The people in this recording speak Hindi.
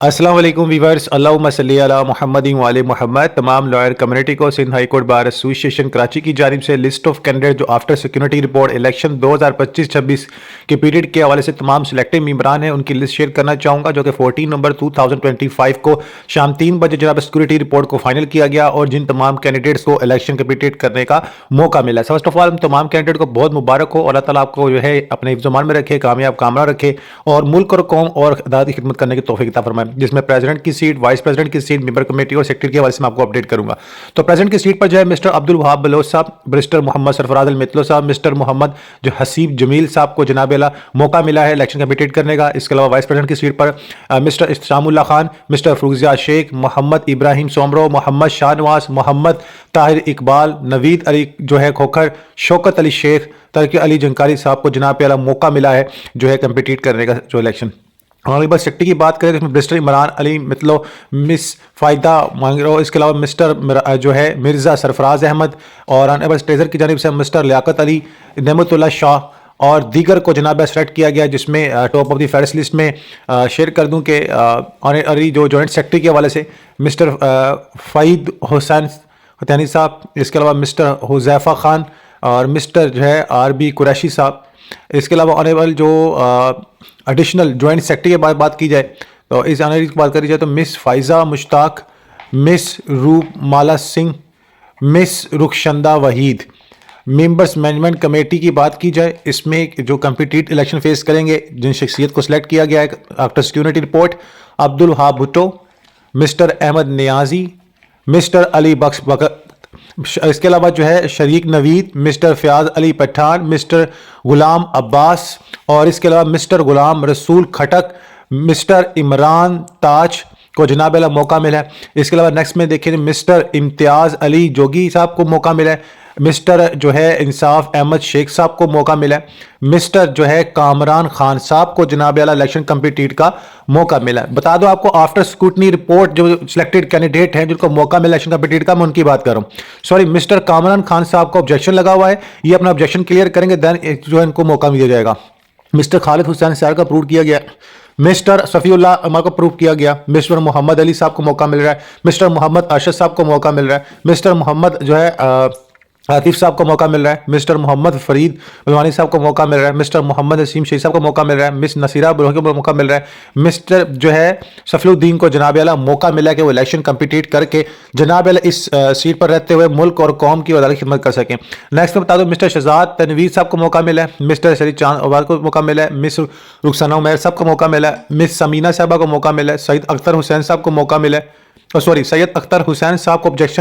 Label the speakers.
Speaker 1: अस्सलाम वालेकुम वीवर्स, अल्लाहुम्मा सल्ली अला मुहम्मदिन व आले मुहम्मद। तमाम लॉयर कम्युनिटी को Sindh high court bar association Karachi की जानिब से लिस्ट ऑफ कैंडिडेट जो आफ्टर सिक्योरिटी रिपोर्ट इलेक्शन 2025-26 के पीरियड के हवाले से तमाम सिलेक्टेड मेंबरान हैं, उनकी लिस्ट शेयर करना चाहूँगा जो कि 14 नवंबर 2025 को शाम 3 बजे जनाब सिक्योरिटी रिपोर्ट को फाइनल किया गया और जिन तमाम कैंडिडेट्स को इलेक्शन कम्पीट करने का मौका मिला। फर्स्ट ऑफ ऑल तमाम कैंडिडेट को बहुत मुबारक हो और अल्लाह ताला आपको जो है अपने हिफ्ज़-ओ-मान में रखे, कामयाब कामना रखे और मुल्क और कौम और अदालत की खिदमत करने की तौफीक अता फरमाए, जिसमें प्रेसिडेंट की सीट, वाइस प्रेसिडेंट की सीट, मेंबर कमेटी और सेक्रेटरी के हवाले से मैं आपको अपडेट करूंगा। तो प्रेसिडेंट की सीट पर जो है मिस्टर अब्दुल वहाब बलोच साहब, बैरिस्टर मोहम्मद सरफराज अल मितलो साहब, मिस्टर मोहम्मद जो हसीब जमील साहब को जनाब अला मौका मिला है इलेक्शन कम्पीट करने का। इसके अलावा वाइस प्रेसिडेंट की सीट पर मिस्टर इस्तामुल्लाह खान, मिस्टर फरूजिया शेख, मोहम्मद इब्राहिम सोमरो, मोहम्मद शाहनवाज, मोहम्मद ताहिर इकबाल, नवीद अली जो है खोखर, शौकत अली शेख, तरकी अली जंकारी साहब को जनाब अला मौका मिला है जो है कम्पीट करने का जो इलेक्शन। और एक बार सेक्रेटरी की बात करें तो इसमें बैरिस्टर इमरान अली मितलो, मिस फ़ायदा मांगरो, इसके अलावा मिस्टर जो है मिर्ज़ा सरफराज अहमद और ऑनरेबल ट्रेजर की जानिब से मिस्टर लियाकत अली, नेमतुल्लाह शाह और दीगर को जनाब सेलेक्ट किया गया, जिसमें top of the federal list में शेयर कर दूं कि ऑनरेबल जो जॉइंट सेक्रेटरी के हवाले से मिस्टर फ़ईद हुसैन हतैनी साहब, इसके अलावा मिस्टर हुज़ैफ़ा खान और मिस्टर जो है RB कुरैशी साहब। इसके अलावा ऑनरेबल जो एडिशनल जॉइंट सेक्रेटरी के बात की जाए तो इस ऑनरेबल की बात करी जाए तो miss Faiza Mushtaq, miss Roop Mala Singh, miss Rukhshanda Waheed. Members management committee की बात की जाए, इसमें जो कम्पीट इलेक्शन फेस करेंगे जिन शख्सियत को सिलेक्ट किया गया है after security report, Abdul Wahab Bhutto, mister Ahmed Niazi, mister Ali Bakhsh इसके अलावा जो है शरीक नवीद, मिस्टर फ़याज़ अली पठान, मिस्टर गुलाम अब्बास और इसके अलावा मिस्टर गुलाम रसूल खटक, मिस्टर इमरान ताज को जनाब अला मौका मिला है। इसके अलावा नेक्स्ट में देखें मिस्टर इम्तियाज़ अली जोगी साहब को मौका मिला है, मिस्टर जो है इंसाफ अहमद शेख साहब को मौका मिला है, मिस्टर जो है कामरान खान साहब को जनाब अला इलेक्शन कम्पीट का मौका मिला है। बता दो आपको आफ्टर स्क्रूटनी रिपोर्ट जो सिलेक्टेड कैंडिडेट हैं जिनको मौका मिला इलेक्शन कम्पीट का, मैं उनकी बात कर रहा हूँ। सॉरी, मिस्टर कामरान खान साहब को ऑब्जेक्शन लगा हुआ है, ये अपना ऑब्जेक्शन क्लियर करेंगे देन जो है इनको मौका दिया जाएगा। मिस्टर खालिद हुसैन सैर का अप्रूव किया गया, मिस्टर सफ़ीउल्लाह अमर को अप्रूव किया गया, मिस्टर मोहम्मद अली साहब को मौका मिल रहा है, मिस्टर मोहम्मद अरशद साहब को मौका मिल रहा है, मिस्टर मोहम्मद जो है आतिफ साहब को मौका मिल रहा है, मिस्टर मोहम्मद फरीद बलवानी साहब को मौका मिल रहा है, मिस्टर मोहम्मद असीम शेख साहब को मौका मिल रहा है, मिस नसीरा बुरही को मौका मिल रहा है, मिस्टर जो है सफलुद्दीन को जनाब अला मौका मिला कि वो इलेक्शन कम्पीट करके जनाब अला इस सीट पर रहते हुए मुल्क और कौम की अदालत खिदमत कर सकें। नेक्स्ट में बता दो मिस्टर शहजाद तनवीर साहब को मौका मिला है, मिस्टर शरी चांद अवार को मौका मिला है, मिस रुखसाना उमैर साहब को मौका मिला है, मिस समीना साहबा को मौका मिला है, सैयद अख्तर हुसैन साहब को मौका मिला है, सॉरी सैयद अख्तर हुसैन साहब को ऑब्जेक्शन